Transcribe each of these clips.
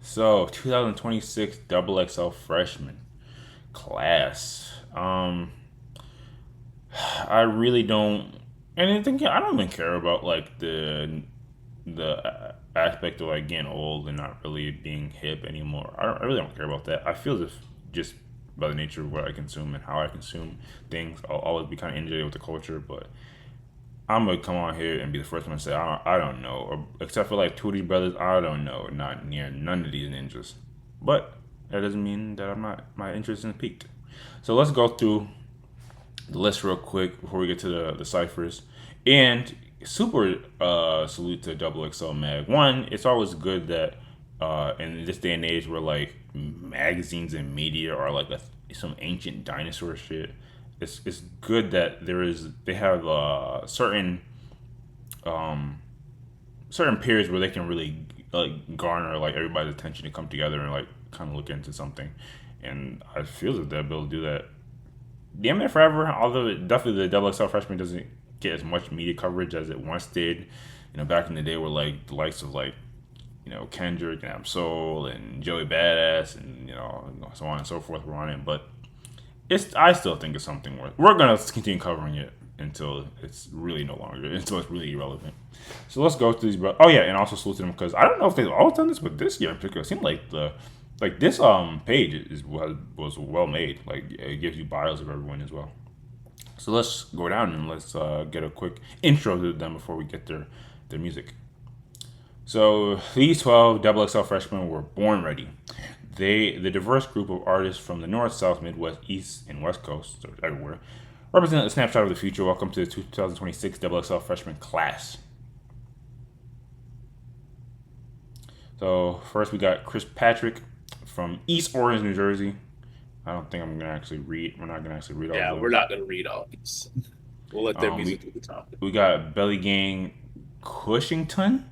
So 2026 Double XL freshman class. I really don't, and I think I don't even care about like the aspect of like getting old and not really being hip anymore. I really don't care about that. I feel as if just by the nature of what I consume and how I consume things, I'll always be kind of inundated with the culture. But I'm gonna come on here and be the first one to say I don't know, or, except for like two of these brothers, I don't know, not near none of these ninjas. But that doesn't mean that I'm not my interest is peaked. So let's go through the list real quick before we get to the ciphers. And super salute to Double XL Mag. One, it's always good that in this day and age where like magazines and media are like some ancient dinosaur shit. It's good that they have certain periods where they can really like garner like everybody's attention to come together and like kind of look into something. And I feel that they'll be able to do that damn near forever. Although definitely the Double XL freshman doesn't get as much media coverage as it once did. Back in the day, where like the likes of like Kendrick and Absol and Joey Badass and so on and so forth were on it. But I still think it's something worth. We're gonna continue covering it until it's really no longer until it's really irrelevant. So let's go through these. Oh yeah, and also salute to them because I don't know if they've always done this, but this year in particular, it seemed like this page was well made. Like it gives you bios of everyone as well. So let's go down and let's get a quick intro to them before we get their music. So these 12 Double XL freshmen were born ready. The diverse group of artists from the North, South, Midwest, East, and West Coast, so everywhere, represent a snapshot of the future. Welcome to the 2026 Double XL freshman class. So first we got Chris Patrick from East Orange, New Jersey. I don't think I'm gonna actually read. We're not gonna actually read all of Yeah, we're those. not gonna read all these. We'll let their music do the talking. We got Belly Gang Cushington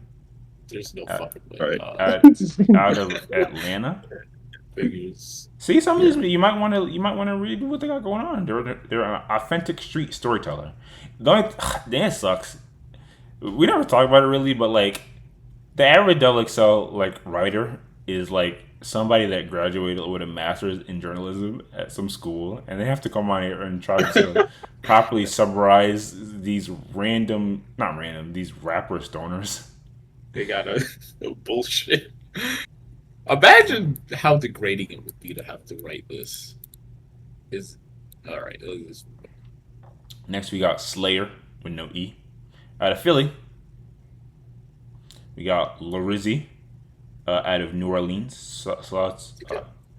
There's no out, fucking way. Right. out of Atlanta. Figures. See, some of Yeah. these you might want to read what they got going on. They're an authentic street storyteller. The only that sucks. We never talk about it really, but like the average Double XL like writer is like somebody that graduated with a master's in journalism at some school, and they have to come on here and try to properly summarize these not random, these rapper stoners. They got a bullshit. Imagine how degrading it would be to have to write this. Is all right. Next, we got Slayer with no E out of Philly. We got Lorizzi out of New Orleans.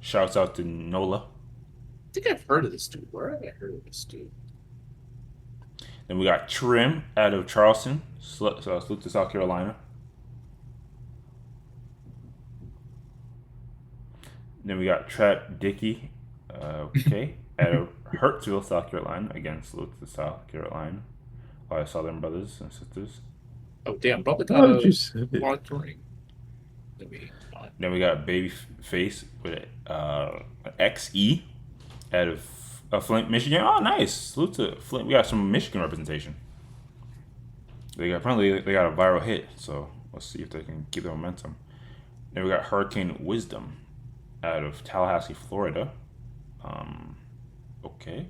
Shouts out to Nola. I think I've heard of this dude. Where have I heard of this dude? Then we got Trim out of Charleston. Salute to South Carolina. Then we got Trap Dicky, out of Hurtsville, South Carolina. Again, salute to South Carolina. All our Southern brothers and sisters. Oh damn, brother How got did a you say it? marked ring. Let me find. Then we got Babyface with XE out of Flint, Michigan. Oh, nice. Salute to Flint. We got some Michigan representation. Apparently they got a viral hit, so let's see if they can keep the momentum. Then we got Hurricane Wisdom out of Tallahassee, Florida. Okay.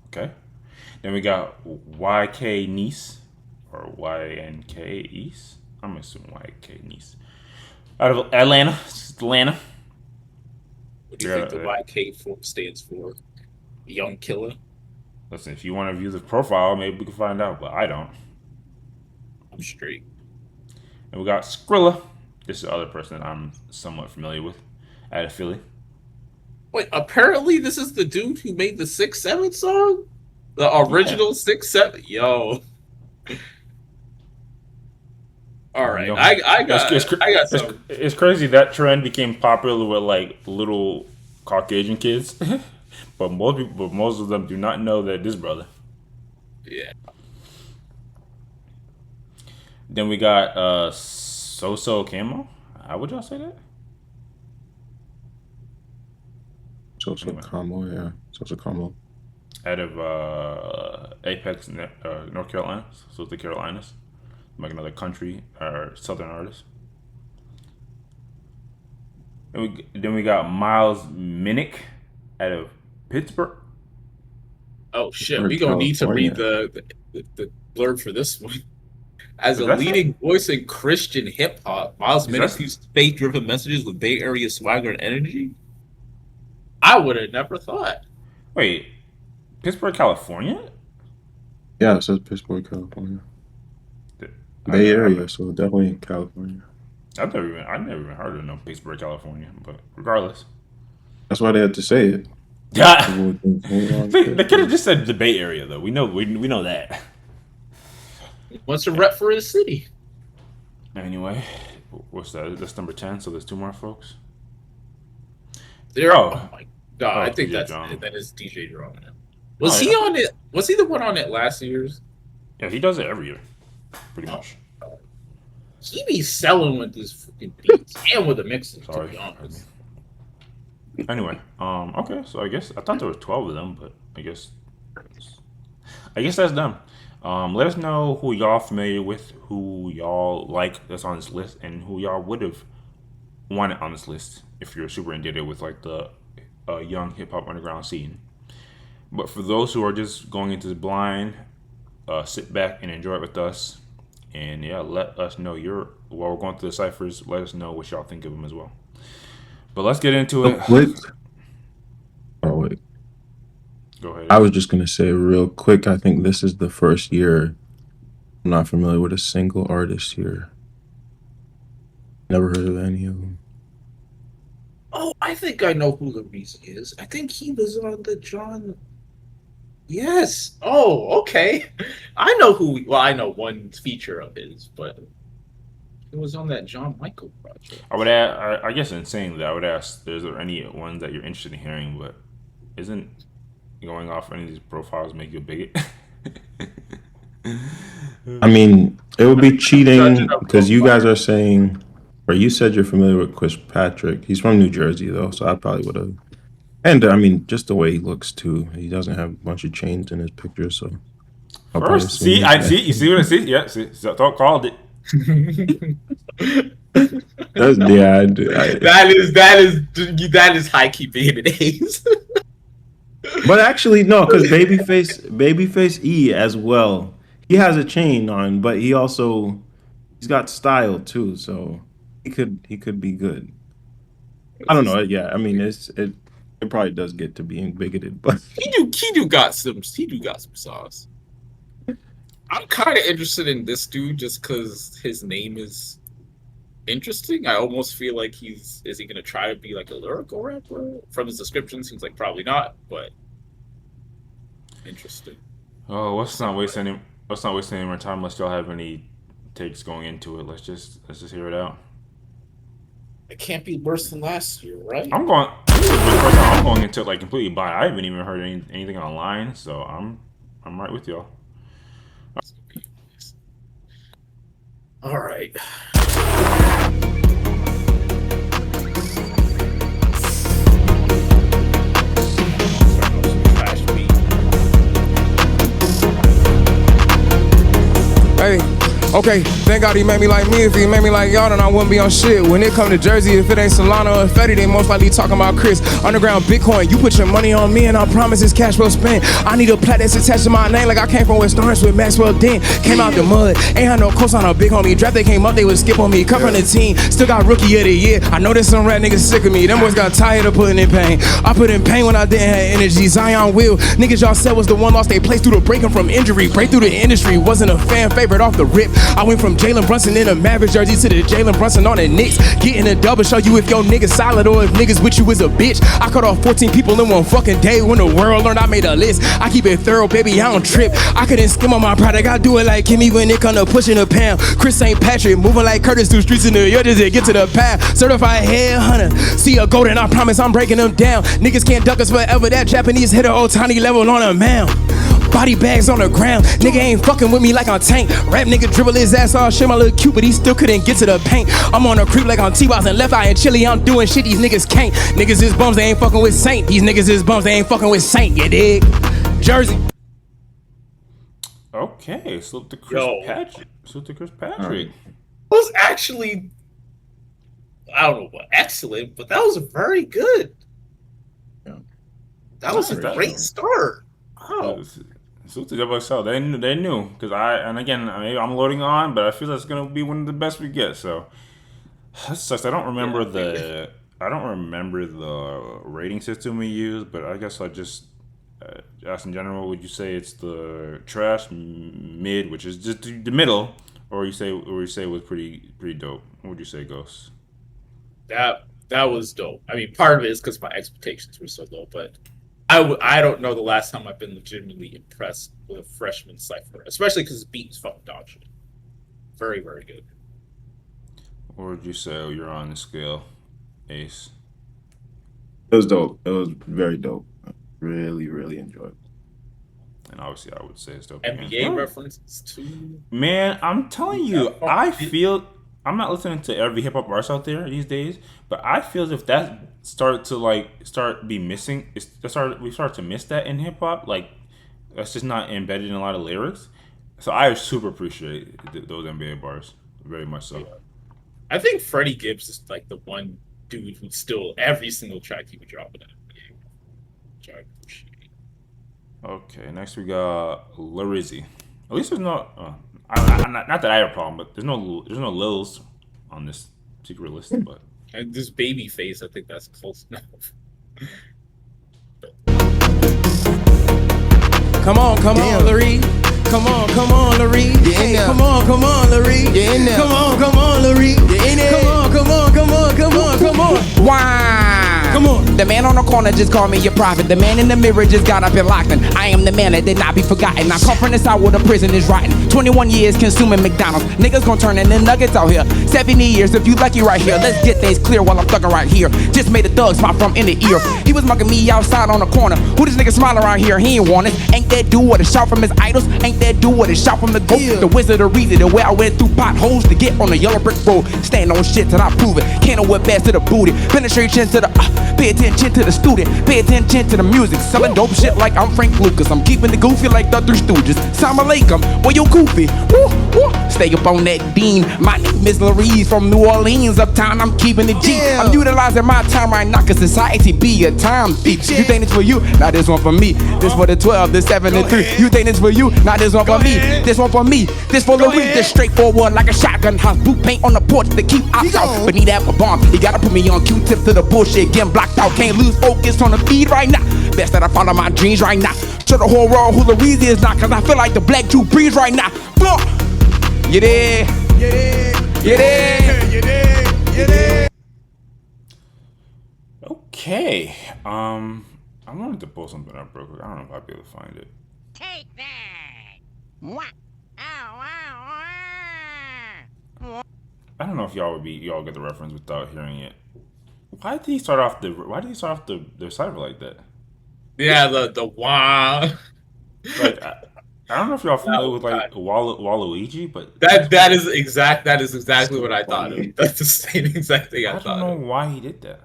Okay. Then we got YK Nice or YNK East. I'm assuming YK Nice out of Atlanta. Atlanta. What do you Yeah, think the YK stands for? Young killer. listen, if you want to view the profile, maybe we can find out, but I don't. I'm straight. And we got Skrilla. This is the other person that I'm somewhat familiar with out of Philly. Wait, apparently this is the dude who made the 6-7 song? The Yeah. original 6-7? Yo. You Alright. know, I got I got it's, some it's crazy that trend became popular with like little Caucasian kids, but most of them do not know that this brother. yeah. Then we got So Camo. How would y'all say that? Social Anyway, combo, yeah. Social combo. out of Apex, North Carolina, so it's the Carolinas, like another country or southern artist. And then we got Miles Minnick out of Pittsburgh. Oh shit, Or we gonna need to read California. the blurb for this one. As Is a that it? leading voice in Christian hip hop, Miles Is Minnick that fused faith-driven messages with Bay Area swagger and energy. I would have never thought. wait? Pittsburgh, California? Yeah, it says Pittsburgh, California. I, Bay I, Area, so definitely in California. I've never even heard of no Pittsburgh, California. But regardless, That's why they had to say it. yeah, People would think, hold on, they could have Pittsburgh. just said the Bay Area though. We know that. He wants to rep for his city. Anyway, what's that? That's number 10. So there's two more folks. There. Oh Oh, my god, I think DJ John. that is DJ Drum. Oh Was he yeah, on it? Was he the one on it last year's? yeah. He does it every year, pretty much. He be selling with this fucking beats and with the mixes. To Sorry. be honest. Anyway, okay. So I guess I thought there were 12 of them, but I guess that's done. Let us know who y'all familiar with, who y'all like that's on this list, and who y'all would have wanted on this list if you're super indebted with like the young hip hop underground scene. But for those who are just going into this blind, sit back and enjoy it with us. And yeah, let us know while we're going through the ciphers. Let us know what y'all think of them as well. But let's get into Real it. quick. Oh wait, Go ahead. I was just gonna say real quick. I think this is the first year I'm not familiar with a single artist here. Never heard of any of them. Oh, I think I know who the reason is. I think he was on the John. Yes. Oh, okay. I know who. Well, I know one feature of his, but it was on that John Michael project. I would ask. I guess in saying that, I would ask: is there any ones that you're interested in hearing? But isn't going off any of these profiles make you a bigot? I mean, it would be cheating Judging a because you profile. guys are saying, or you said you're familiar with Chris Patrick. He's from New Jersey though, so I probably would have. And I mean, just the way he looks too. He doesn't have a bunch of chains in his picture, so I'll probably First, assume see, he's I that. see. You see what I see? Yeah, see, so I called it. Yeah, I do. That is high key being days. But actually, no, because Babyface E as well. He has a chain on, but he's got style too, so he could be good. I don't know. Yeah, I mean, it probably does get to being bigoted, but He do got some sauce. I'm kind of interested in this dude just because his name is interesting. I almost feel like is he gonna try to be like a lyrical rapper? From his description, seems like probably not, but interesting. Oh, let's not waste any more time. Unless y'all have any takes going into it. Let's just hear it out. It can't be worse than last year, right? I'm going. This is the first time I'm going into it like completely blind. I haven't even heard anything online, so I'm right with y'all. All right. Hey, okay, thank God he made me like me. If he made me like y'all, then I wouldn't be on shit. When it come to Jersey, if it ain't Solano or Fetty, they most likely talking about Chris. Underground Bitcoin, you put your money on me and I promise it's cash well spent. I need a plat that's attached to my name like I came from West Orange with Maxwell Dent. Came out the mud, ain't had no cosign or big homie. Draft they came up, they would skip on me. Come from the team, still got rookie of the year. I know there's some rat niggas sick of me. Them boys got tired of putting in pain. I put in pain when I didn't have energy. Zion Will, niggas y'all said was the one lost they place through the breaking from injury. Break through the industry, wasn't a fan favorite off the rip. I went from Jalen Brunson in a Mavericks jersey to the Jalen Brunson on the Knicks. Getting a double, show you if your niggas solid or if niggas with you is a bitch. I cut off 14 people in one fucking day when the world learned I made a list. I keep it thorough, baby, I don't trip. I couldn't skim on my product, I do it like Kimmy when it come to pushing a pound. Chris St. Patrick, moving like Curtis through streets in New York just to get to the path. Certified headhunter, see a golden, I promise I'm breaking them down. Niggas can't duck us forever, that Japanese hitter, old tiny level on a mound. Body bags on the ground, nigga ain't fucking with me like I'm Tank. Rap nigga dribble his ass all shit, my little cute, but he still couldn't get to the paint. I'm on a creep like I'm T-Boss and left eye and chili, I'm doing shit these niggas can't. Niggas is bums, they ain't fucking with Saint. These niggas is bums, they ain't fucking with Saint, you dig? Jersey. Okay, salute to Chris Yo. Patrick. Salute to Chris Patrick. Was actually I don't know what excellent, but that was very good. Yeah. That was Nice. a great start. Wow. Salute to XXL. They knew because and again maybe I'm loading on, but I feel that's gonna be one of the best we get. So that sucks. Yeah. I don't remember the rating system we use, but I guess I just just in general, would you say it's the trash mid, which is just the middle, or you say it was pretty dope? What would you say, Ghost? That was dope. I mean, part of it is because my expectations were so low, but I don't know the last time I've been legitimately impressed with a freshman cipher, especially because the beat was fucking dog shit. Very, very good. Or would you say you're on the scale, Ace? It was dope. It was very dope. Really, really enjoyed it. And obviously, I would say it's dope again. NBA references too. Man, I'm telling you, I feel I'm not listening to every hip hop artist out there these days, but I feel as if that start be missing. We start to miss that in hip hop. Like that's just not embedded in a lot of lyrics. So I super appreciate those NBA bars very much so. I think Freddie Gibbs is like the one dude who still every single track he would drop in NBA. Which I appreciate. Okay, next we got Larizzi. At least there's no. Not that I have a problem, but there's no Lils on this secret list. But And this baby face, I think that's close enough. Come on, Larry. Come on, Larry. Hey, come on, Larry. Come on, Larry. Come on. Why? Come on. The man on the corner just called me your prophet. The man in the mirror just got up and locked in. I am the man that did not be forgotten. I come from the side where the prison is rotten. 21 years consuming McDonald's. Niggas gon' turn into nuggets out here. 70 years if you lucky right here. Let's get things clear while I'm thugging right here. Just made a thug spot from in the ear. He was mugging me outside on the corner. Who this nigga smile around here? He ain't want it. Ain't that dude with a shout from his idols? Ain't that dude with a shout from the goat? The wizard of reason, the way I went through potholes to get on the yellow brick road. Stand on shit till I prove it. Can't whip ass to the booty. Penetration to the pay attention to the student. Pay attention to the music. Selling dope shit like I'm Frank Lucas. I'm keeping the goofy like the Three Stooges. Salam alaikum, well you goofy. Woo, woo. Stay up on that bean. My name is Larise from New Orleans. Uptown, I'm keeping it G. I'm utilizing my time right now cause society be a time thief. You think it's for you? Now this one for me. This for the 12, the 7 and 3. You think it's for you? Now this one for me. This one for me. This for Larise. This straightforward like a shotgun house. Boot paint on the porch to keep ops out. But need that for bomb. You gotta put me on Q-tip to the bullshit. Getting blocked out. Can't lose focus on the feed right now. Best that I follow my dreams right now. Show the whole world who Larise is not. Cause I feel like the black Jew breeze right now. You there? You there? okay, I wanted to pull something up real quick. I don't know if I'll be able to find it. Take that! What? Ow, ow, ow. I don't know if y'all get the reference without hearing it. Why did he start off the cipher like that? Yeah, the wah. Like I don't know if y'all familiar with like Waluigi, but That is exactly what I thought of. That's the same exact thing I I thought don't know of. why he did that.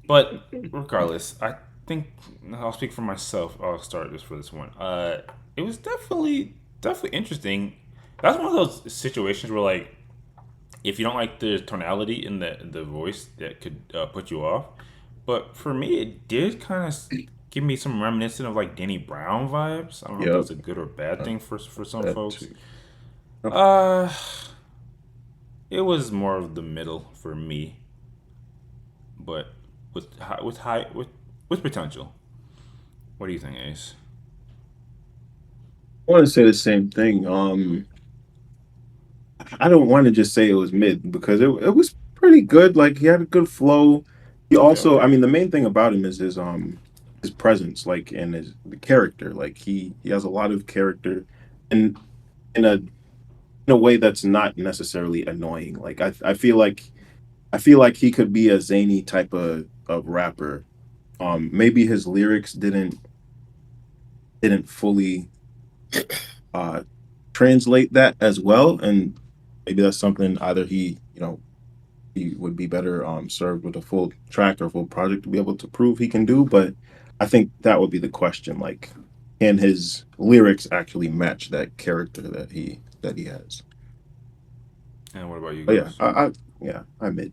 But regardless, I think I'll speak for myself. I'll start this for this one. It was definitely interesting. That's one of those situations where like, if you don't like the tonality in the voice, that could put you off. But for me, it did kind of give me some reminiscent of like Danny Brown vibes. I don't know if that's a good or bad thing for some folks. Too. It was more of the middle for me, but with potential. What do you think, Ace? I want to say the same thing. I don't want to just say it was mid because it was pretty good. Like he had a good flow. He also, I mean, the main thing about him is his presence, like and the character. Like he has a lot of character, and in a way that's not necessarily annoying. Like I feel like he could be a zany type of rapper. Maybe his lyrics didn't fully uh translate that as well, and maybe that's something either he would be better served with a full track or full project to be able to prove he can do. But I think that would be the question: like, can his lyrics actually match that character that he has? And what about you But guys? yeah, I mid.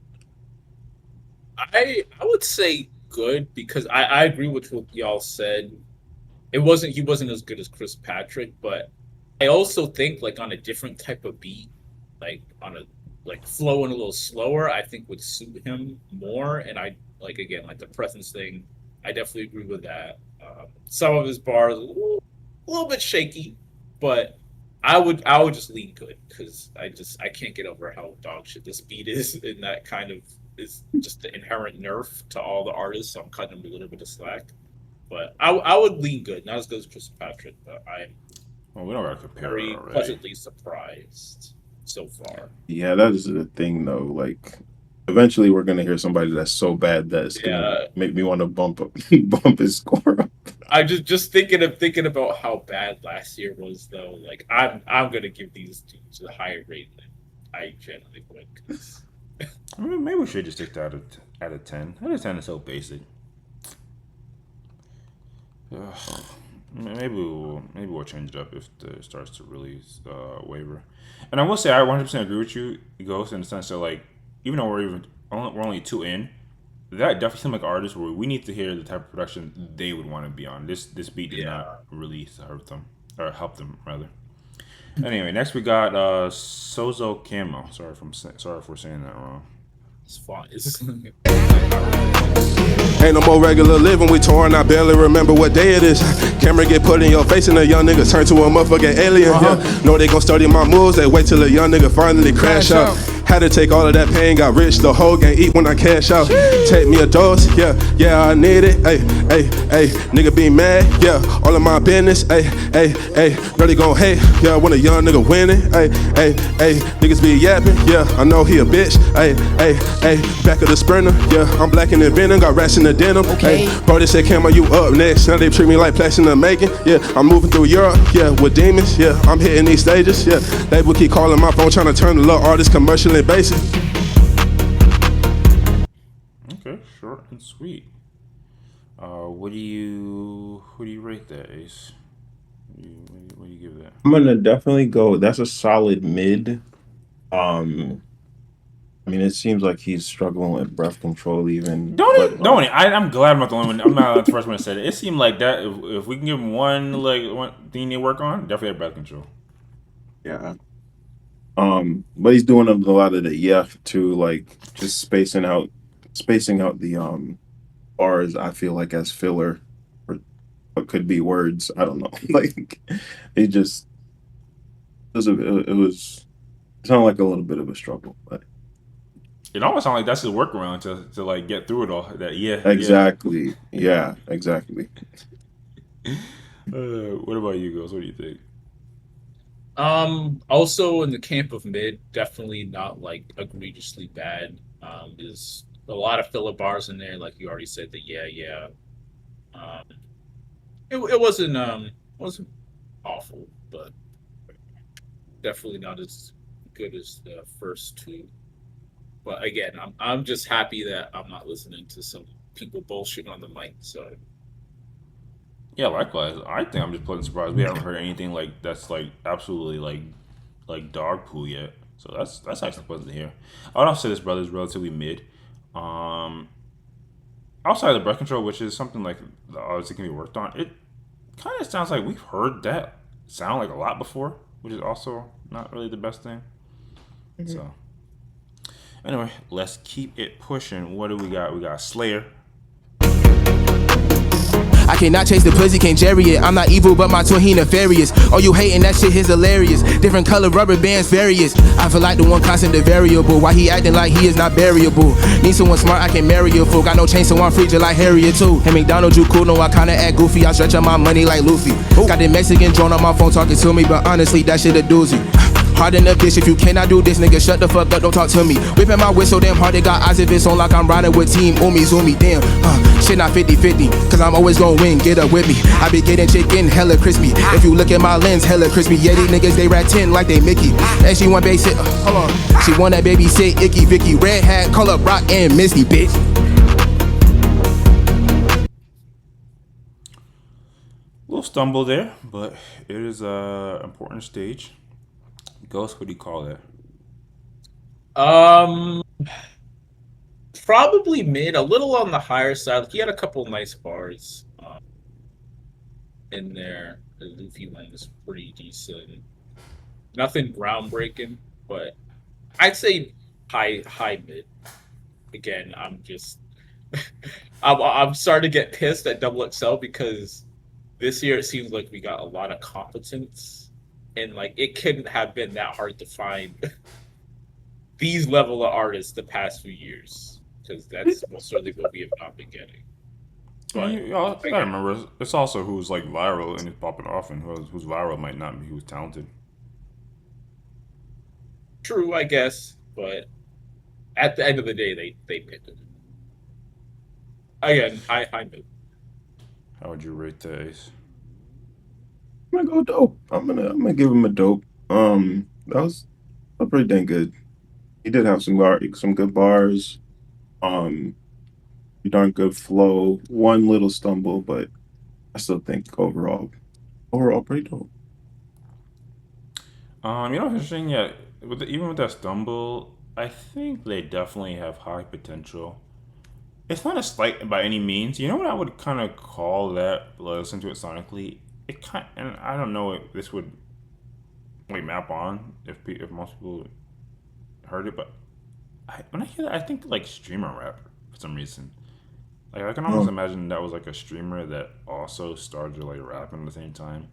I would say good because I agree with what y'all said. He wasn't as good as Chris Patrick, but I also think like on a different type of beat, like on a like flowing a little slower, I think would suit him more. And I like again like the presence thing. I definitely agree with that. Some of his bars a little bit shaky, but I would just lean good because I can't get over how dog shit this beat is, and that kind of is just the inherent nerf to all the artists. So I'm cutting them a little bit of slack. But I would lean good, not as good as Chris Patrick, but I'm Well, we don't gotta compare it very already. pleasantly surprised so far. Yeah, that is the thing though. Like, eventually we're gonna hear somebody that's so bad that it's gonna Yeah, make me want to bump up, bump his score up. I just thinking about how bad last year was though. Like I'm gonna give these dudes a higher rating than I generally would. 'Cause I mean, maybe we should just stick to out of 10. Out of 10 is so basic. Ugh. Maybe we'll change it up if it starts to really waver. And I will say I 100% agree with you, Ghost, in the sense that like even though we're only two in, that definitely seems like artists where we need to hear the type of production they would want to be on. This beat did yeah, not really hurt them or help them rather. Anyway, next we got Sozo Camo. Sorry for saying that wrong. it's fine. It's Ain't no more regular living, we torn, I barely remember what day it is. Camera get put in your face and a young nigga turn to a motherfucking alien. Yeah. Know they gon' study my moves, they wait till a young nigga finally crash out. Had to take all of that pain, got rich, the whole gang eat when I cash out. Take me a dose, yeah, I need it. Hey, nigga be mad, yeah, all of my business. Hey, really gon' hate, yeah, when a young nigga winning. Hey, niggas be yapping, yeah, I know he a bitch. Hey, back of the sprinter, yeah, I'm black in the venom, got rats in the denim. Okay. Hey, bro, they said, Camo, you up next. Now they treat me like plastic in making. Yeah, I'm moving through Europe, yeah, with demons, yeah, I'm hitting these stages, yeah. They will keep calling my phone, trying to turn the little artist commercially basic. Okay, short and sweet. What do you rate that, Ace? What do you give that? I'm gonna definitely go. That's a solid mid. I mean, it seems like he's struggling with breath control even. Don't it? I'm glad I'm not the only one. I'm not the first one that said it. It seemed like that if we can give him one thing to work on, definitely have breath control. Yeah. But he's doing a lot of the too, like just spacing out the bars. I feel like as filler, or what could be words. I don't know. Like it just it sounded like a little bit of a struggle, but It almost sounds like that's his workaround to like get through it all. That exactly, yeah, exactly. What about you, girls? What do you think? also in the camp of mid, definitely not like egregiously bad. There's a lot of filler bars in there, like you already said. Yeah. Um, it wasn't awful, but definitely not as good as the first two. But again, I'm just happy that I'm not listening to some people bullshit on the mic. So Yeah, likewise. I think I'm just pleasantly surprised. We haven't heard anything like that's like absolutely like dog poo yet. So that's actually pleasant to hear. I would also say this brother is relatively mid. Um, Outside of the breath control, which is something like the obviously can be worked on, it kind of sounds like we've heard that sound like a lot before, which is also not really the best thing. So anyway, let's keep it pushing. What do we got? We got Slayer. I cannot chase the pussy, can't jerry it. I'm not evil, but my twin, he nefarious. Oh, you hating that shit, his hilarious. Different color rubber bands, various. I feel like the one constant, the variable. Why he acting like he is not variable? Need someone smart, I can marry a fool. Got no chain, so I'm free, just like Harriet too. Hey, McDonald's, you cool, no, I kinda act goofy. I stretch on my money like Luffy. Got the Mexican drone on my phone talking to me, but honestly, that shit a doozy. Hard in the bitch, if you cannot do this, nigga, shut the fuck up, don't talk to me. Whipping my whistle, damn hard, they got eyes if it's on like I'm riding with team. Umi, zoomy, damn, shit not 50-50, cause I'm always gon' win, get up with me. I be getting chicken, hella crispy. If you look at my lens, hella crispy. Yeah, these niggas, they rat 10 like they Mickey. And she want babysit, hold on. She want that babysit, Icky Vicky. Red hat, call up Rock and Misty, bitch. Little stumble there, but it is a important stage. Ghost, what do you call that? Probably mid, a little on the higher side. Like, he had a couple nice bars in there. The Luffy one was pretty decent. Nothing groundbreaking, but I'd say high mid. Again, I'm just I'm starting to get pissed at Double XL because this year it seems like we got a lot of competence, and like it couldn't have been that hard to find these level of artists the past few years, because that's most certainly what we have not been getting. But You gotta remember, it's also who's like viral and is popping off, and who's viral might not be who's talented. true, I guess, but at the end of the day, they picked it. Again, high mid. How would you rate the Ace? I'm gonna go dope. I'm gonna give him a dope. That was pretty dang good. He did have some good bars. Pretty darn good flow. One little stumble, but I still think overall pretty dope. You know what's interesting? Yeah, even with that stumble, I think they definitely have high potential. It's not a slight by any means. You know what I would kind of call that? Listen to it sonically. It kind, and I don't know if this would like map on if most people heard it, but when I hear that, I think like streamer rap for some reason. Like I can almost imagine that was like a streamer that also started like rapping at the same time.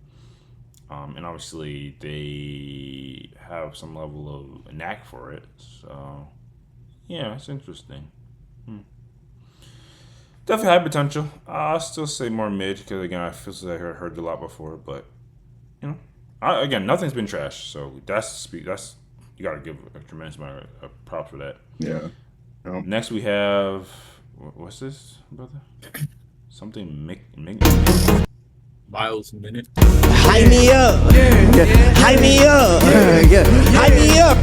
And obviously they have some level of knack for it. So yeah, it's interesting. Definitely high potential. I'll still say more mid because again I feel like I heard a lot before, but you know, again nothing's been trash. So that's you gotta give a tremendous amount of props for that. Yeah. Next we have what's this, brother? Something Miles minute. Hype me up. Hype me up. Hype me up.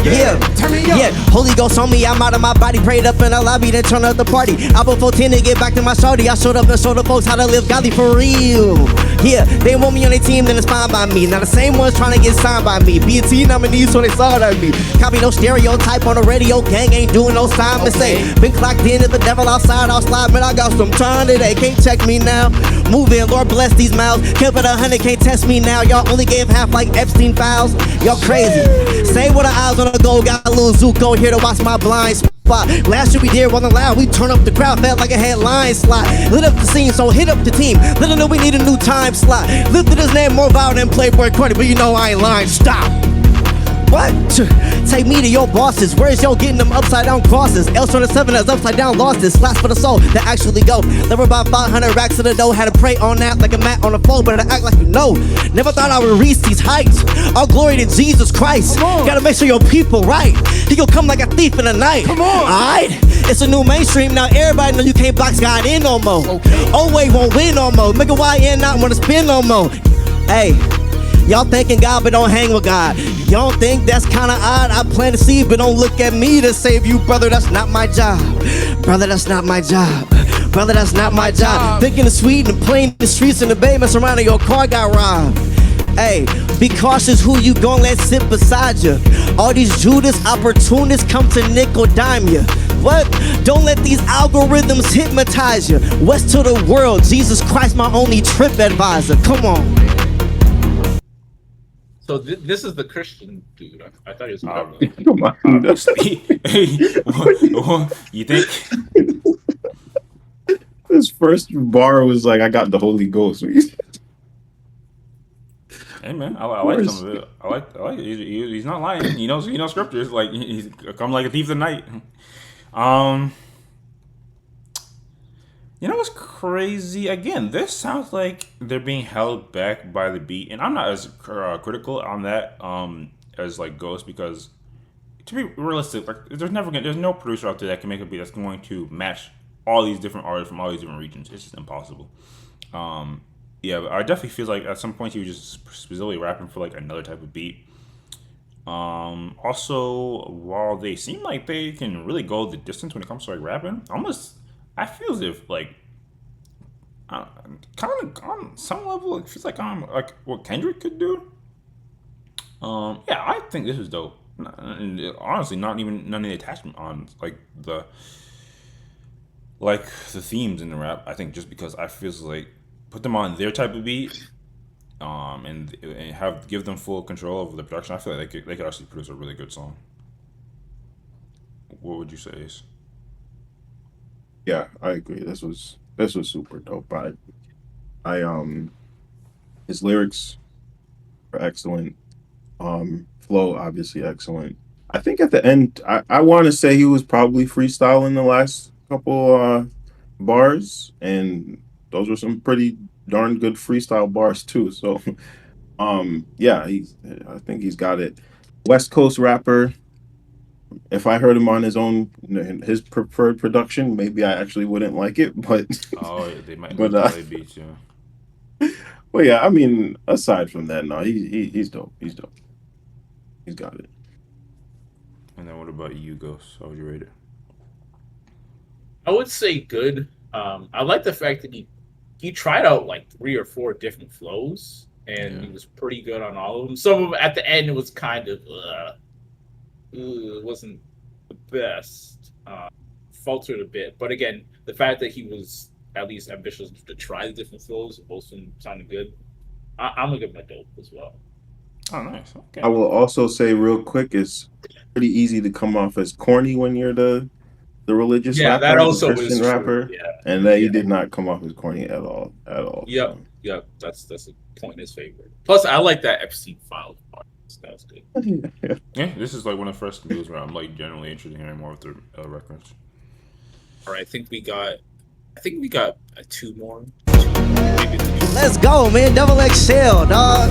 Yeah, turn me up. Yeah, Holy Ghost on me, I'm out of my body, prayed up in the lobby, then turn up the party. I bought 14 to get back to my shorty. I showed up and showed the folks how to live godly for real. Yeah, they want me on their team, then it's fine by me. Now the same ones trying to get signed by me. BET nominees when they saw it at me. Copy no stereotype on the radio, gang ain't doing no sign mistake. Been clocked in at the devil outside, I'll slide, man, I got some time today. Can't check me now. Moving, Lord bless these mouths. Kept it 100, can't test me now. Y'all only gave half like Epstein files. Y'all crazy. Say what the eyes on the go, got a little Zuko here to watch my blind spot. Last year we did wasn't loud, we turn up the crowd, felt like a headline slot. Lit up the scene, so hit up the team. Let them know we need a new time slot. Lifted his name more viral than Playboy Cardi, but you know I ain't lying. Stop. What? Take me to your bosses. Where's yo getting them upside down crosses? L27 has upside down losses. Slaps for the soul that actually go. Never about 500 racks of the dough. Had to pray on that like a mat on the floor, but I act like you know. Never thought I would reach these heights. All glory to Jesus Christ. Gotta make sure your people right. He gon' come like a thief in the night. Come on. Alright? It's a new mainstream. Now everybody know you can't box God in no more. Oh wait, won't win no more. Make a YN not wanna spin no more. Hey. Y'all thanking God but don't hang with God. Y'all think that's kinda odd. I plant a seed but don't look at me to save you, brother. That's not my job. Brother, that's not my job. Brother, that's not my job. Thinking of sweet and playing the streets in the bay, mess around and your car got robbed. Hey, be cautious who you gon' let sit beside you. All these Judas opportunists come to nickel dime you. What? Don't let these algorithms hypnotize you. West to the world, Jesus Christ, my only trip advisor. Come on. So this is the Christian dude. I thought he was. Come on. You think? His first bar was like, "I got the Holy Ghost." Hey man, I like some of it. I like it. He's not lying. He knows scriptures. Like he's come like a thief in the night. You know what's crazy? Again, this sounds like they're being held back by the beat, and I'm not as critical on that as like Ghost, because to be realistic, like there's no producer out there that can make a beat that's going to match all these different artists from all these different regions. It's just impossible. Yeah, but I definitely feel like at some point he was just specifically rapping for like another type of beat. Also, while they seem like they can really go the distance when it comes to like rapping, I feel as if like kind of on some level it feels like like what Kendrick could do. Yeah, I think this is dope. And honestly, not even none of the attachment on like the themes in the rap. I think just because I feels like put them on their type of beat, and have give them full control over the production. I feel like they could actually produce a really good song. What would you say, Ace? Yeah, I agree. This was super dope. I his lyrics are excellent. Flow obviously excellent. I think at the end, I want to say he was probably freestyling the last couple bars, and those were some pretty darn good freestyle bars too. So, yeah, I think he's got it. West Coast rapper. If I heard him on his preferred production, maybe I actually wouldn't like it, but Oh, they might but lose the LA beats, yeah. well, yeah. I mean, aside from that, no, he's dope. He's dope. He's got it. And then what about you, Ghost? How would you rate it? I would say good. I like the fact that he tried out like 3 or 4 different flows, and Yeah. he was pretty good on all of them. Some of them at the end it was kind of it wasn't the best. Faltered a bit, but again, the fact that he was at least ambitious to try the different flows, most of them sounded good. I'm gonna give him a dope as well. Oh, nice. Okay. I will also say real quick, it's pretty easy to come off as corny when you're the religious Yeah, that rapper, the also is Christian true. rapper, Yeah, and that he yeah. did not come off as corny at all. Yep, yep. That's a point in his favor. Plus, I like that Epstein file part. That was good. So. Yeah, this is like one of the first news where I'm like generally interested in hearing more of their records. All right, I think we got 2 more. Maybe 3. Let's go, man. Double XL, dog.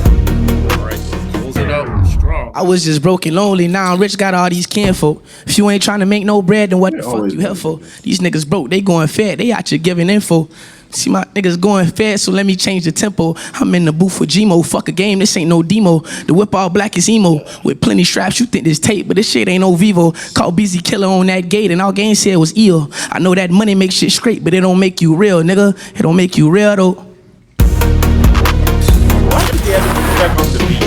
All right, close it up strong. I was just broke and lonely. Now I'm rich, got all these kinfolk. If you ain't trying to make no bread, then what the Yeah, fuck always you here been for? niggas. These niggas broke, they going fed, they out here giving info. See my niggas going fed, so let me change the tempo. I'm in the booth with Gmo, fuck a game, this ain't no demo. The whip all black is emo, with plenty straps, you think this tape, but this shit ain't no Vivo. Caught busy killer on that gate, and all game said was ill. I know that money makes shit straight, but it don't make you real, nigga. It don't make you real though.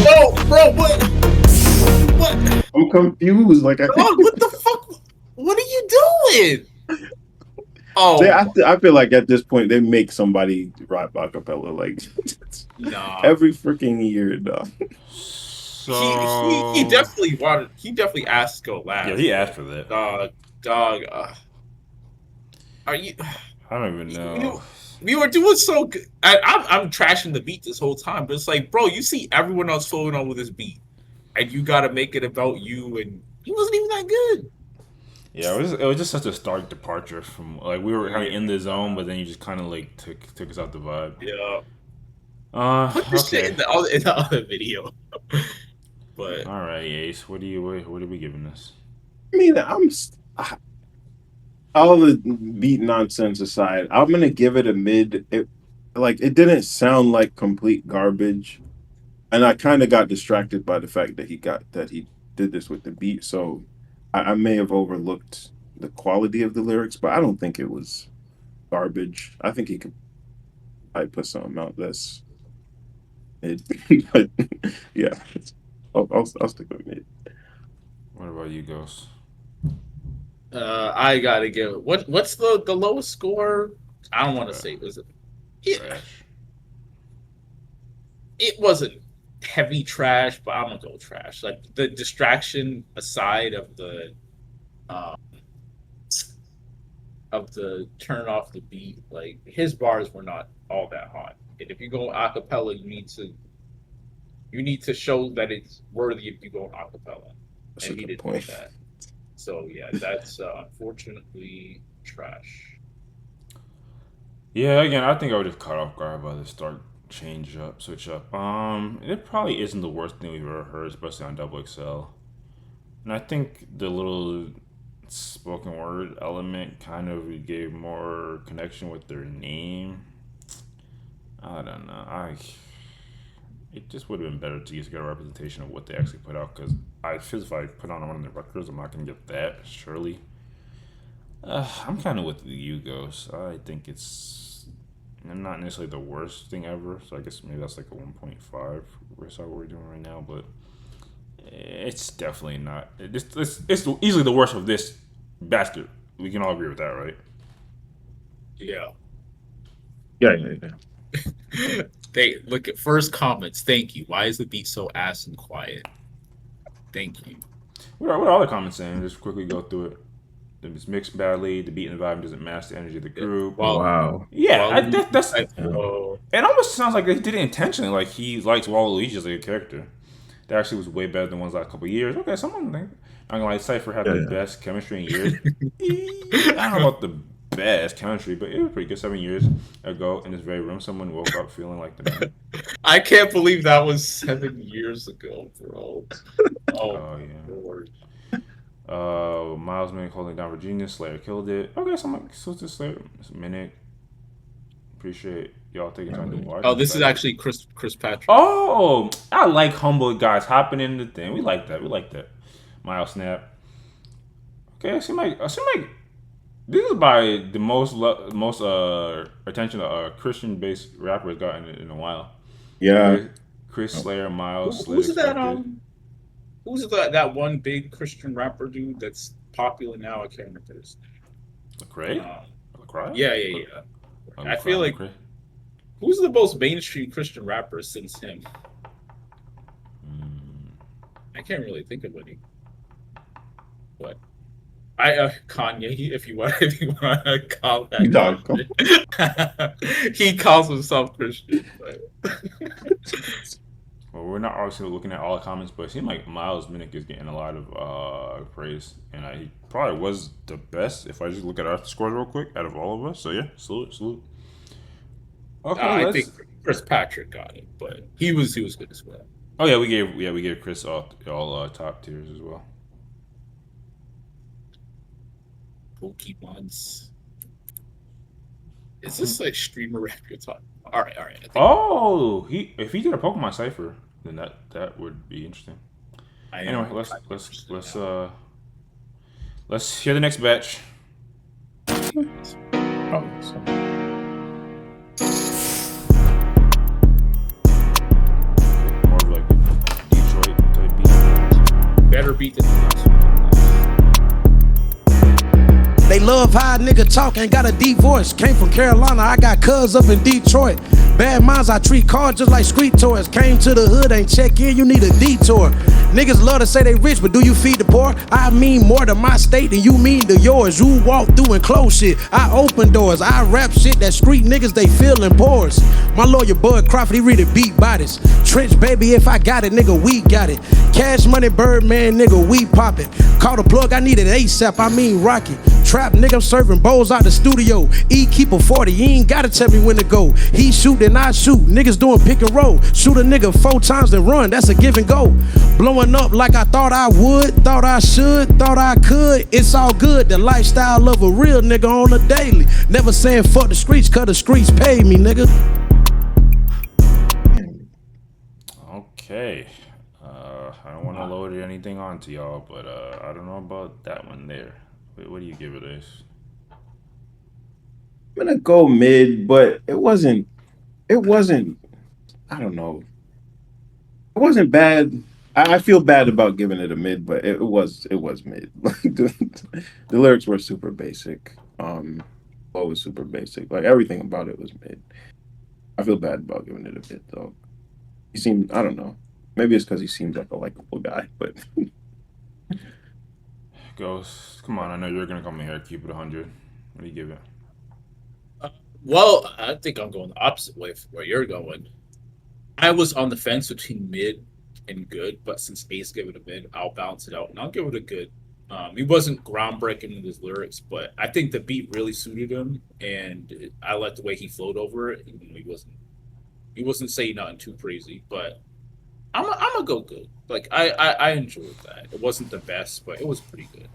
No, bro, what? What? I'm confused. Like Dog, what the fuck? What are you doing? Oh, I feel like at this point they make somebody rap acapella like nah. every freaking year, dog. So He definitely asked to go last. Yeah, he asked for that. Dog. Are you? I don't even know. We were doing so good. I'm trashing the beat this whole time, but it's like, bro, you see everyone else flowing on with this beat, and you got to make it about you, and he wasn't even that good. Yeah, it was just such a stark departure from like we were kind of in the zone, but then you just kind of like took us out the vibe. Yeah. Put this shit in the other video. But all right, Ace, what are we giving this? I mean, all the beat nonsense aside, I'm gonna give it a mid. It didn't sound like complete garbage, and I kind of got distracted by the fact that he did this with the beat. So I may have overlooked the quality of the lyrics, but I don't think it was garbage. I think he could probably put something out that's mid. But yeah, I'll stick with mid. What about you, Ghost? I gotta give it. What's the lowest score? I don't want to say. Was it? Trash. It wasn't heavy trash, but I'm gonna go trash. Like the distraction aside of the turn off the beat, like his bars were not all that hot. And if you go acapella, you need to show that it's worthy if you go acapella. That's And a he good didn't point. do that. So yeah, that's unfortunately trash. Yeah, again, I think I would have caught off guard by the switch up. It probably isn't the worst thing we've ever heard, especially on Double XL. And I think the little spoken word element kind of gave more connection with their name. I don't know. It just would have been better to just get a representation of what they actually put out, because I feel if I put on one of the records, I'm not gonna get that surely. I'm kind of with you, Ghost. I think it's not necessarily the worst thing ever, so I guess maybe that's like a 1.5 versus how we're doing right now. But It's definitely not. It's easily the worst of this bastard. We can all agree with that, right? Yeah. Yeah. They look at first comments. Thank you. Why is the beat so ass and quiet? Thank you. What are all the comments saying? Just quickly go through it. It's mixed badly. The beat and the vibe doesn't match the energy of the group. Wow. Yeah, Waluigi that's. type, oh, It almost sounds like they did it intentionally. Like he likes Waluigi as a character. That actually was way better than ones like a couple years. Okay, someone think. I'm gonna like Cypher had the best chemistry in years. I don't know about the best chemistry, but it was pretty good. 7 years ago in this very room, someone woke up feeling like the man. I can't believe that was 7 years ago, bro. Oh yeah. Lord. Miles Minnick holding down Virginia. Slayer killed it. Okay, someone so to Slayer. Minnick. Appreciate y'all taking time to watch. Oh, this is actually Chris Patrick. Oh, I like humble guys hopping in the thing. We like that. We like that. Miles Snap. Okay, I seem like this is by the most attention a Christian based rapper has gotten in a while. Yeah. Chris Slayer, Miles. Who's that? Who's that one big Christian rapper dude that's popular now? I can't remember his name. Lecrae? Yeah. I feel like who's the most mainstream Christian rapper since him? I can't really think of any. But Kanye, if you want to call that, he calls himself Christian. But. Well, we're not obviously looking at all the comments, but it seems like Miles Minnick is getting a lot of praise, and he probably was the best. If I just look at our scores real quick, out of all of us, so yeah, salute. Okay, I think Chris Patrick got it, but he was good as well. Oh yeah, we gave Chris all top tiers as well. Pokemon's. Is this like streamer rap you're talking? All right. Oh, if he did a Pokemon cipher, then that would be interesting. Anyway, let's hear the next batch. More of like Detroit type beat. Better beat than the last one. They love how a nigga talk, ain't got a deep voice. Came from Carolina, I got cuz up in Detroit. Bad minds, I treat cars just like street toys. Came to the hood, ain't check in, you need a detour. Niggas love to say they rich, but do you feed the poor? I mean more to my state than you mean to yours. You walk through and close shit, I open doors. I rap shit that street niggas, they feelin' pores. My lawyer Bud Crawford, he read it beat bodies. Trench baby, if I got it, nigga, we got it. Cash money, Birdman, nigga, we pop it. Call the plug, I need it ASAP, I mean rocket. Trap nigga, I'm serving bowls out the studio. Keep a 40, you ain't gotta tell me when to go. He shoot, then I shoot. Niggas doing pick and roll. Shoot a nigga 4 times, then run. That's a give and go. Blowing up like I thought I would, thought I should, thought I could. It's all good. The lifestyle of a real nigga on a daily. Never saying fuck the streets, cause the streets pay me, nigga. Okay. I don't want to load anything onto y'all, but I don't know about that one there. What do you give it, Ace? I'm gonna go mid, but it wasn't. I don't know. It wasn't bad. I feel bad about giving it a mid, but it was mid. Like the lyrics were super basic. Flow was super basic. Like everything about it was mid. I feel bad about giving it a mid though. He seemed, I don't know. Maybe it's because he seems like a likable guy, but. Ghost, come on! I know you're gonna come in here, keep it 100. What do you give it? Well, I think I'm going the opposite way from where you're going. I was on the fence between mid and good, but since Ace gave it a mid, I'll balance it out and I'll give it a good. He wasn't groundbreaking in his lyrics, but I think the beat really suited him, and I liked the way he flowed over it. He wasn't saying nothing too crazy, but I'm gonna go good. Like I enjoyed that. It wasn't the best, but it was pretty good.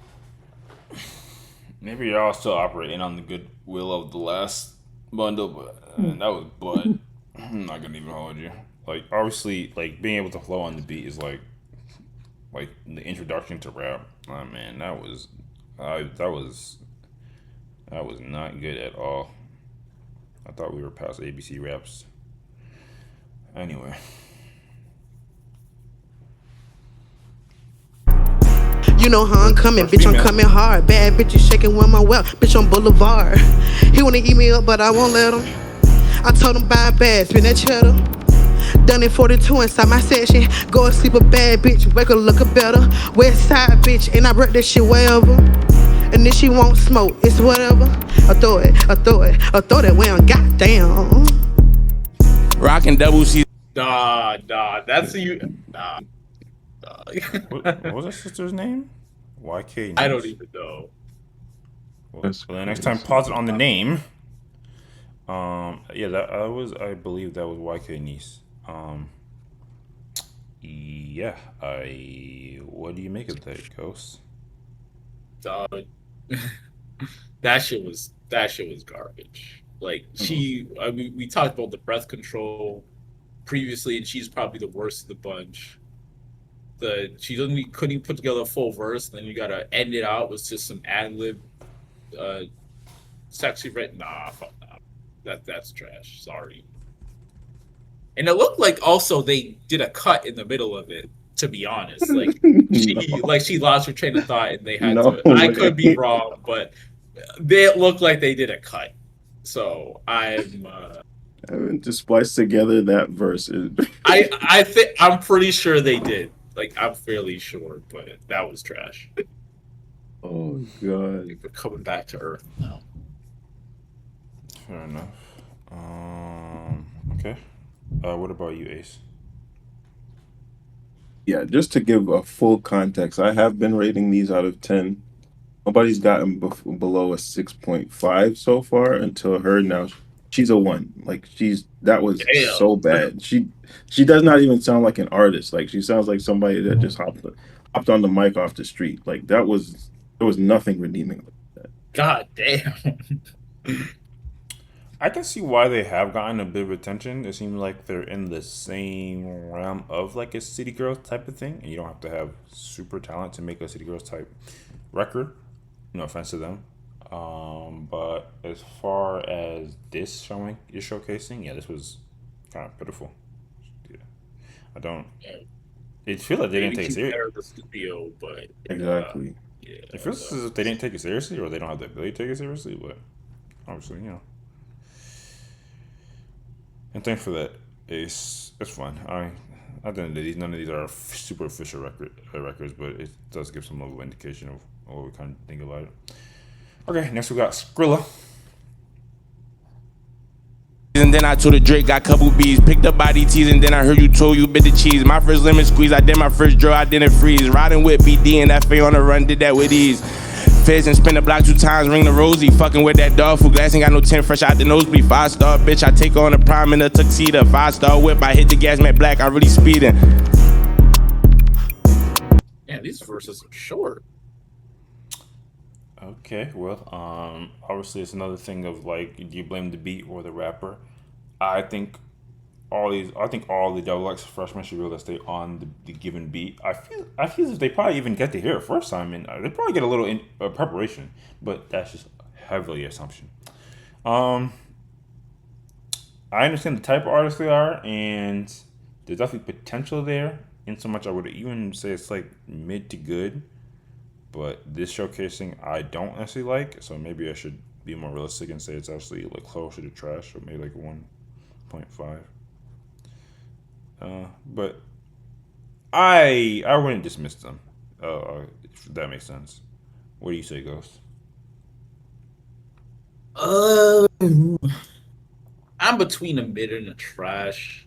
Maybe you're all still operating on the goodwill of the last bundle, but that was blood. I'm not gonna even hold you. Like obviously, like being able to flow on the beat is like the introduction to rap. Oh man, that was not good at all. I thought we were past ABC raps. Anyway. You know how I'm coming, First bitch, I'm female. coming hard. Bad bitches shaking when my well, bitch on Boulevard. He wanna eat me up, but I won't let him. I told him buy a bag, spin that cheddar. Done it 42 inside my section. Go and sleep a bad bitch, wake up looking better. West side bitch, and I break that shit wherever. And if she won't smoke, it's whatever. I throw it, I throw it, I throw that way on goddamn. Rockin' double C. Nah, that's you. Nah. What was her sister's name? YK. I don't even know. Well, the next time, pause it on the name. Yeah, that I was. I believe that was YK niece. Yeah. What do you make of that, Ghost? Dog. that shit was garbage. Like I mean, we talked about the breath control previously, and she's probably the worst of the bunch. She couldn't even put together a full verse. Then you gotta end it out with just some ad lib, sexy written. Nah, fuck nah. That's trash. Sorry. And it looked like also they did a cut in the middle of it. To be honest, like she lost her train of thought, and they had No to. I way. could be wrong, but they looked like they did a cut. So I'm. Having to splice together that verse is I think I'm pretty sure they did. Like I'm fairly sure, but that was trash. oh god. We're coming back to earth now. Fair enough. Okay. What about you, Ace? Yeah, just to give a full context, I have been rating these out of 10. Nobody's gotten below a 6.5 so far until her. Now she's a 1. Like that was Damn. so bad. She does not even sound like an artist. Like she sounds like somebody that just hopped on the mic off the street. Like there was nothing redeeming about that. God damn. I can see why they have gotten a bit of attention. It seems like they're in the same realm of like a City Girls type of thing, and you don't have to have super talent to make a City Girls type record. No offense to them, but as far as this showcasing, yeah, this was kind of pitiful. Yeah, I don't. It feels like they didn't take it seriously. The studio, but Exactly. yeah, It feels as if they didn't take it seriously, or they don't have the ability to take it seriously. But obviously, and thanks for that. It's fun. At the end of the day, none of these are super official records, but it does give some level of indication of what we kind of think about it. Okay, next we got Skrilla. And then I told the Drake, got couple B's. Picked up body tees, and then I heard you told you bit the cheese. My first lemon squeeze, I did my first draw, I didn't freeze. Riding with BD and FA on the run, did that with ease. Feds and spin the block 2 times, ring the Rosie. Fucking with that dog food glass, ain't got no 10 fresh out the nosebleed. 5-star bitch, I take on a prime in a tuxedo. 5-star whip, I hit the gas, matte black, I really speeding. Yeah, these verses are short. Okay, well, obviously it's another thing of like, do you blame the beat or the rapper? I think all the double X freshmen should be able to stay on the given beat. I feel as if they probably even get to hear it first time, and they probably get a little preparation, but that's just heavily assumption. I understand the type of artist they are, and there's definitely potential there. In so much, I would even say it's like mid to good, but this showcasing I don't actually like. So maybe I should be more realistic and say it's actually like closer to trash, or maybe like 1.5. But I wouldn't dismiss them. If that makes sense. What do you say, Ghost? I'm between a mid and a trash.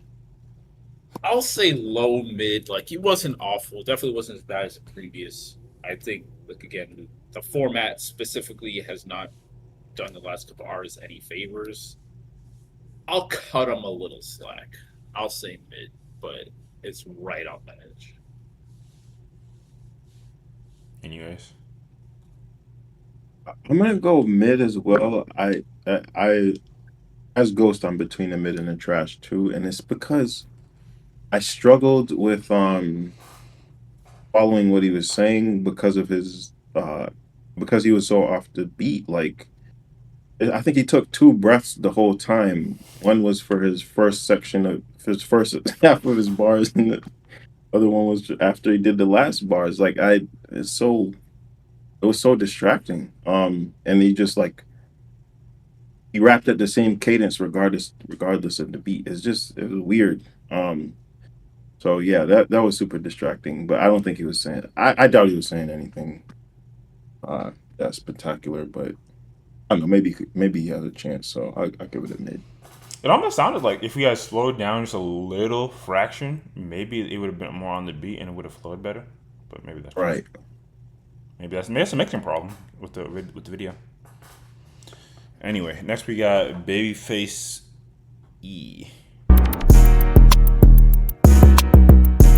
I'll say low mid. Like he wasn't awful. Definitely wasn't as bad as the previous. I think, like again, the format specifically has not done the last couple artists any favors. I'll cut him a little slack. I'll say mid, but it's right on the edge. Anyways, I'm gonna go mid as well. I as Ghost, I'm between a mid and a trash too, and it's because I struggled with following what he was saying because of his because he was so off the beat. Like I think he took 2 breaths the whole time. One was for his first section of his first half of his bars, and Other one was after he did the last bars. Like it was so distracting. And he just like he rapped at the same cadence regardless of the beat. It was weird. So yeah, that was super distracting. But I don't think he was saying. I doubt he was saying anything that's spectacular. But I don't know. Maybe he has a chance. So I give it a mid. It almost sounded like if we had slowed down just a little fraction, maybe it would have been more on the beat and it would have flowed better. But maybe that's Right. Maybe that's a mixing problem with the video. Anyway, next we got Babyface E.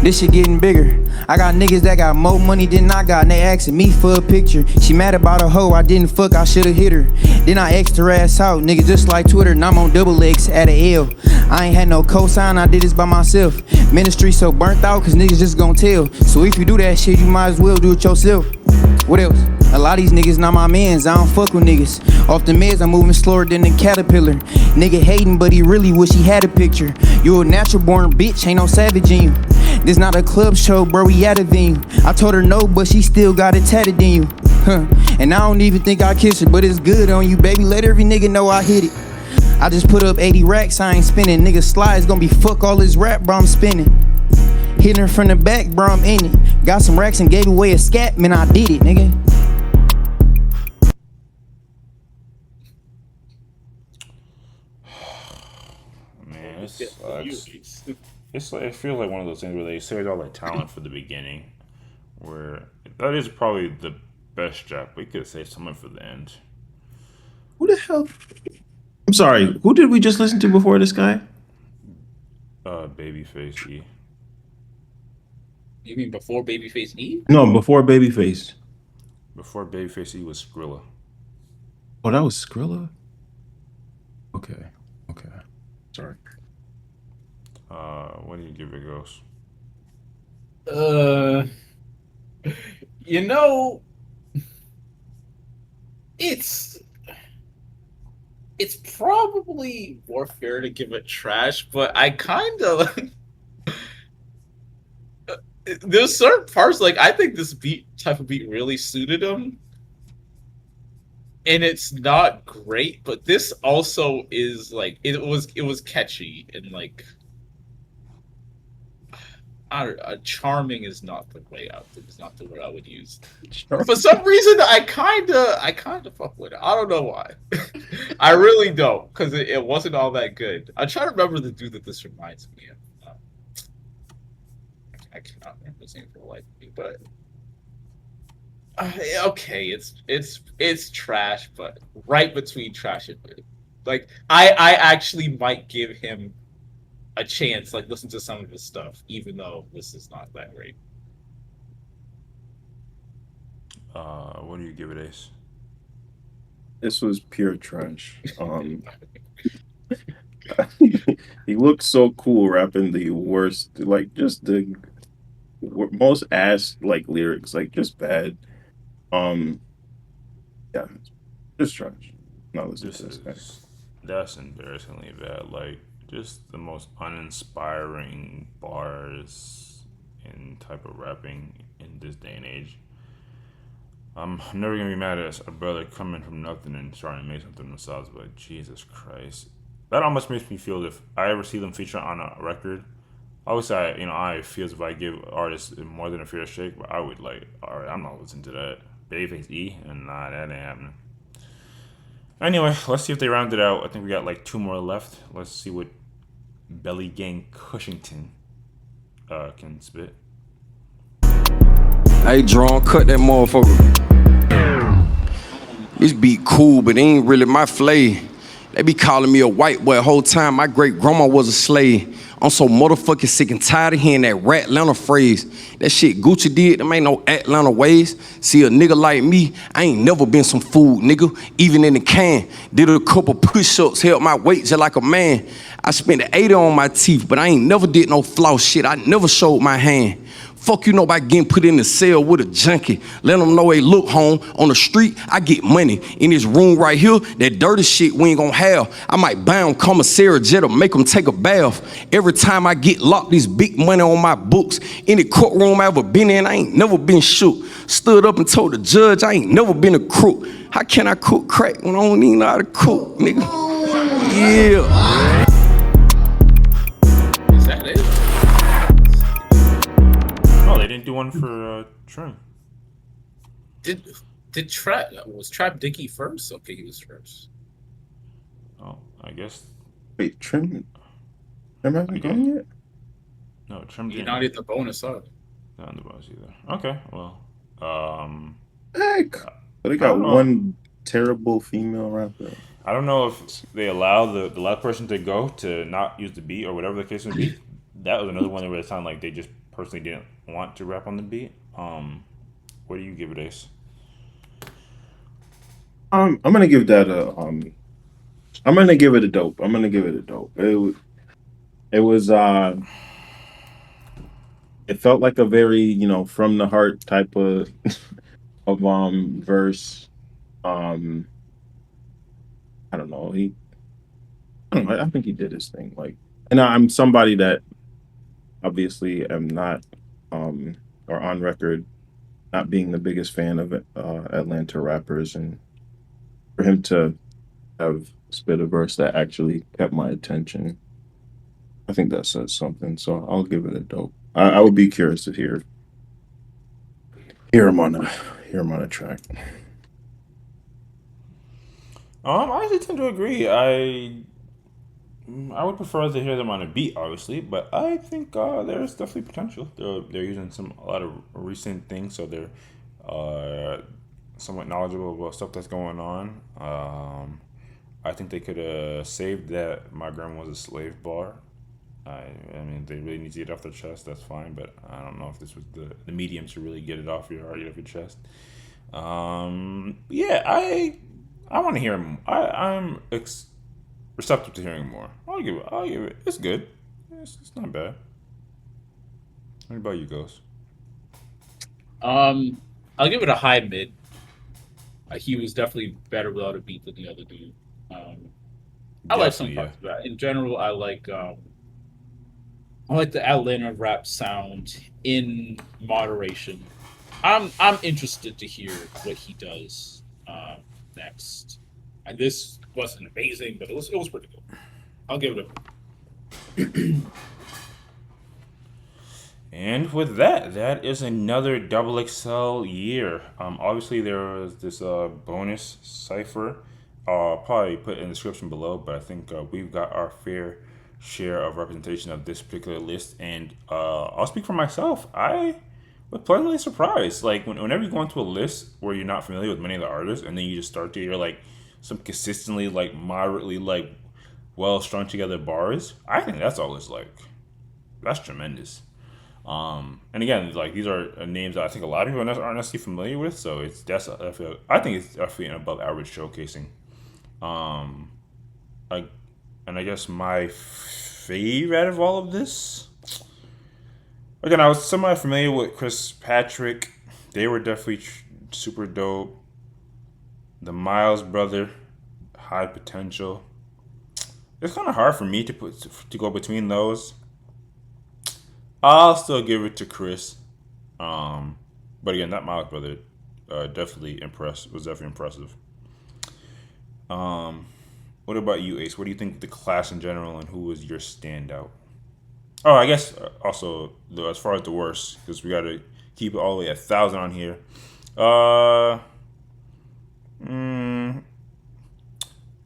This shit getting bigger. I got niggas that got more money than I got, and they asking me for a picture. She mad about a hoe I didn't fuck, I should've hit her. Then I X'd her ass out, nigga, just like Twitter, and I'm on double X at a L. I ain't had no cosign, I did this by myself. Ministry so burnt out, cause niggas just gon' tell. So if you do that shit, you might as well do it yourself. What else? A lot of these niggas not my mans, I don't fuck with niggas. Off the meds, I'm moving slower than a caterpillar. Nigga hating, but he really wish he had a picture. You a natural born bitch, ain't no savage in you. This not a club show, bro, we at a venue. I told her no, but she still got it tatted in you. And I don't even think I kissed her, but it's good on you, baby. Let every nigga know I hit it. I just put up 80 racks, I ain't spinning. Nigga slides gonna be fuck all this rap, bro, I'm spinning. Hitting her from the back, bro, I'm in it. Got some racks and gave away a scat, man, I did it, nigga. Man, it sucks. It's like, it feels like one of those things where they saved all their talent for the beginning. Where that is probably the best job. We could have saved someone for the end. Who the hell? I'm sorry. Who did we just listen to before this guy? Babyface E. You mean before Babyface E? No, before Babyface. Before Babyface E was Skrilla. Oh, that was Skrilla? Okay. Sorry. What do you give it, Ghost? You know, it's probably more fair to give it trash, but I kind of there's certain parts like I think this type of beat really suited him, and it's not great, but this also is like it was catchy and like. Charming is not the way out. It's not the word I would use. For some reason, I kind of fuck with it. I don't know why. I really don't, because it wasn't all that good. I'm trying to remember the dude that this reminds me of. I cannot remember his name for the life of me, but okay, it's trash, but right between trash and good. Like I actually might give him a chance, like listen to some of his stuff, even though this is not that great. What do you give it, Ace? This was pure trash. He looked so cool rapping the worst, like just the most ass like lyrics, like just bad. Yeah, just trash. Not listening to this guy. That's embarrassingly bad. Like just the most uninspiring bars and type of rapping in this day and age. I'm never gonna be mad at a brother coming from nothing and trying to make something themselves, but Jesus Christ, that almost makes me feel if I ever see them featured on a record. Obviously, I feel as if I give artists more than a fair shake, but I would like, all right, I'm not listening to that. Babyface E, and nah, that ain't happening. Anyway, let's see if they round it out. I think we got like 2 more left. Let's see what Belly Gang Cushington can spit. Hey, Drawn, cut that motherfucker. This beat cool, but it ain't really my flay. They be calling me a white boy whole time. My great grandma was a slave. I'm so motherfucking sick and tired of hearing that Ratlanta phrase. That shit Gucci did, them ain't no Atlanta ways. See, a nigga like me, I ain't never been some fool, nigga. Even in the can, did a couple push-ups, held my weight just like a man. I spent 80 on my teeth, but I ain't never did no floss shit. I never showed my hand. Fuck you know about getting put in the cell with a junkie. Let them know, hey, look, home, on the street, I get money. In this room right here, that dirty shit we ain't gonna have. I might bound commissary jet or make them take a bath. Every time I get locked, this big money on my books. Any courtroom I ever been in, I ain't never been shook. Stood up and told the judge I ain't never been a crook. How can I cook crack when I don't even know how to cook, nigga? Yeah. Is that it? Oh, they didn't do one for Trim. Did Trap was Trap Dickie first? Okay, he was first. Oh, I guess. Wait, Trim hasn't Okay. gone yet? No, Trim He didn't. not get the bonus, huh? Not on the bonus either. Okay, well. Heck. But they I got don't know. one terrible female rapper. I don't know if they allow the last person to go to not use the beat or whatever the case may be. That was another one where it sounded like they just personally didn't want to rap on the beat. What do you give it, Ace? I'm gonna give that a I'm gonna give it a dope. I'm gonna give it a dope. It was it felt like a very, from the heart type of verse. I don't know. I think he did his thing. Like, and I'm somebody that obviously am not or on record not being the biggest fan of Atlanta rappers, and for him to have spit a verse that actually kept my attention, I think that says something. So I'll give it a dope. I would be curious to hear him on a track. I actually tend to agree. I would prefer to hear them on a beat, obviously, but I think there's definitely potential. They're using a lot of recent things, so they're somewhat knowledgeable about stuff that's going on. I think they could have saved that "My Grandma Was a Slave" bar. I mean, they really need to get it off their chest. That's fine, but I don't know if this was the medium to really get it off your heart, get off your chest. Yeah, I want to hear him. I'm receptive to hearing more. I'll give it. It's good. It's not bad. What about you, Ghost? I'll give it a high mid. He was definitely better without a beat than the other dude. I like some Definitely, parts of that. In general, I like the Atlanta rap sound in moderation. I'm interested to hear what he does next. And this wasn't amazing, but it was pretty good. I'll give it a. And with that is another XXL year. Obviously there was this bonus cipher. I'll probably put it in the description below, but I think we've got our fair share of representation of this particular list. And I'll speak for myself. I was pleasantly surprised. Like whenever you go into a list where you're not familiar with many of the artists, and then you just start to hear like some consistently like moderately like well strung together bars, I think that's always like that's tremendous. And again, like these are names that I think a lot of people aren't necessarily familiar with, so I think it's definitely an above average showcasing. I guess my favorite of all of this. Again, I was semi familiar with Chris Patrick. They were definitely super dope. The Miles brother, high potential. It's kind of hard for me to go between those. I'll still give it to Chris. But again, that Miles brother definitely was definitely impressive. What about you, Ace? What do you think of the class in general, and who was your standout? Oh, I guess also as far as the worst, because we got to keep it all the way at 1,000 on here. The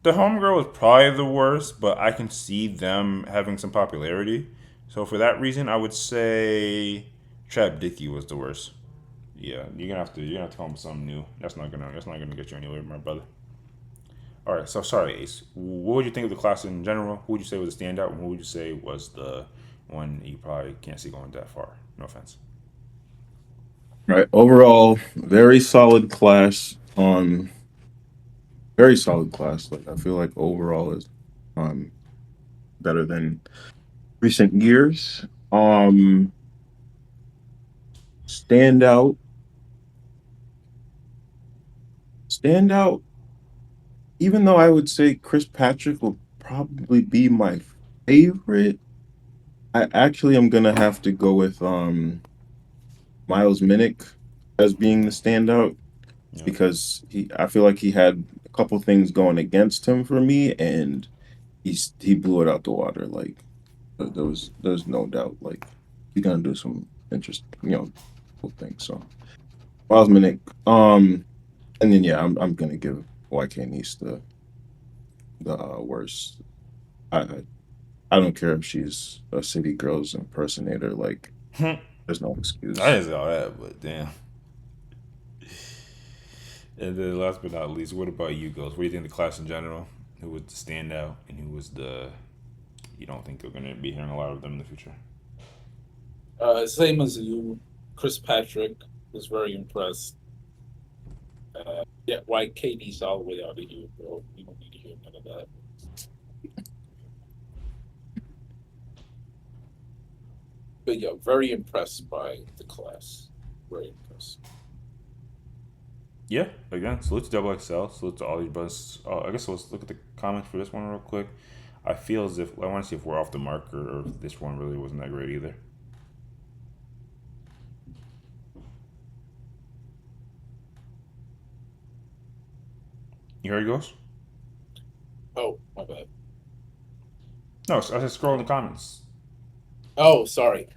homegirl was probably the worst, but I can see them having some popularity. So for that reason, I would say Trap Dickie was the worst. Yeah, you're gonna have to come up with something new. That's not gonna get you anywhere, my brother. All right, so sorry, Ace. What would you think of the class in general? Who would you say was the standout, and who would you say was the one you probably can't see going that far? No offense. Right. Overall, very solid class. Very solid class. Like I feel like overall is better than recent years. Standout. Standout. Even though I would say Chris Patrick will probably be my favorite, I actually am gonna have to go with Miles Minnick as being the standout Yeah. because I feel like he had a couple things going against him for me, and he blew it out the water. Like there's no doubt. Like he's gonna do some interesting, cool things. So Miles Minnick. And then yeah, I'm gonna give YK Nice the worst. I I don't care if she's a City Girls impersonator. Like there's no excuse. I didn't say all that, but damn. And then last but not least, what about you, Ghost? What do you think of the class in general? Who was the standout and who was the you don't think you're going to be hearing a lot of them in the future? Same as you. Chris Patrick was very impressed. Yeah, why KD's all the way out of here, bro. You don't need to hear none of that. But yeah, very impressed by the class. Very impressed. Yeah, again, salute to Double XL. Salute to all these brothers. I guess let's look at the comments for this one real quick. I feel as if I want to see if we're off the mark or if this one really wasn't that great either. You heard, Ghost? Oh, my bad. No, I was scrolling the comments. Oh, sorry.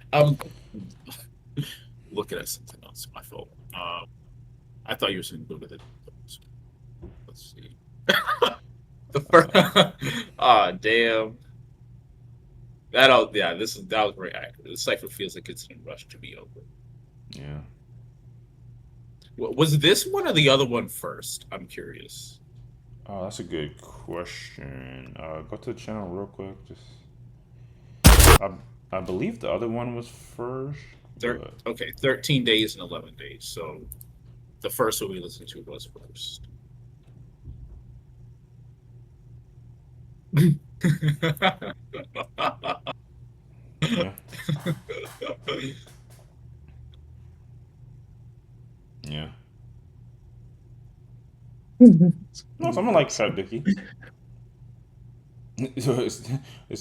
Looking at something else. My fault. I thought you were saying go to the. Let's see. The first. Damn. That was very accurate. The cipher feels like it's in a rush to be over. Yeah. Was this one or the other one first? I'm curious. Oh, that's a good question. Go to the channel real quick. I believe the other one was first. Okay, 13 days and 11 days. So the first one we listened to was first. Yeah. Yeah. No, someone like Trap Dicky. So it's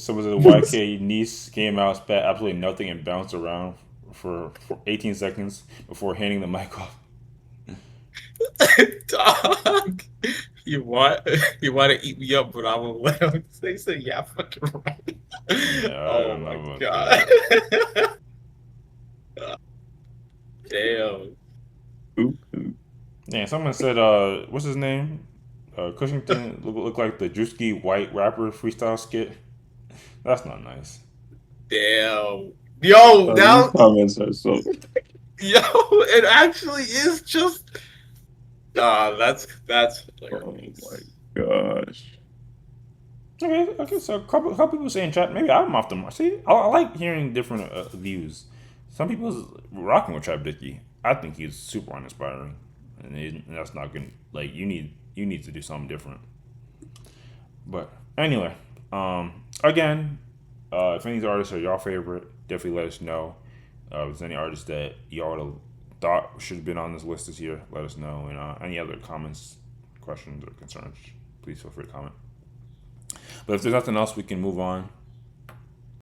some of the YK niece came out, spat absolutely nothing, and bounced around for 18 seconds before handing the mic off. Dog, you want to eat me up, but I won't let him say so. Yeah, fucking right. Yeah, I don't know about God. Damn. Yeah, someone said, what's his name? Cushington look like the Drewski white rapper freestyle skit. That's not nice. Damn. Yo, now comments are so. Yo, it actually is just. That's hilarious. Oh my gosh. Okay. So a couple people saying chat. Maybe I'm off the mark. See, I like hearing different views. Some people's rocking with Trap Dicky. I think he's super uninspiring, and that's not good. Like you need to do something different. But anyway, again, if any of these artists are your favorite, definitely let us know. If there's any artists that y'all thought should have been on this list this year, let us know. And any other comments, questions, or concerns, please feel free to comment. But if there's nothing else, we can move on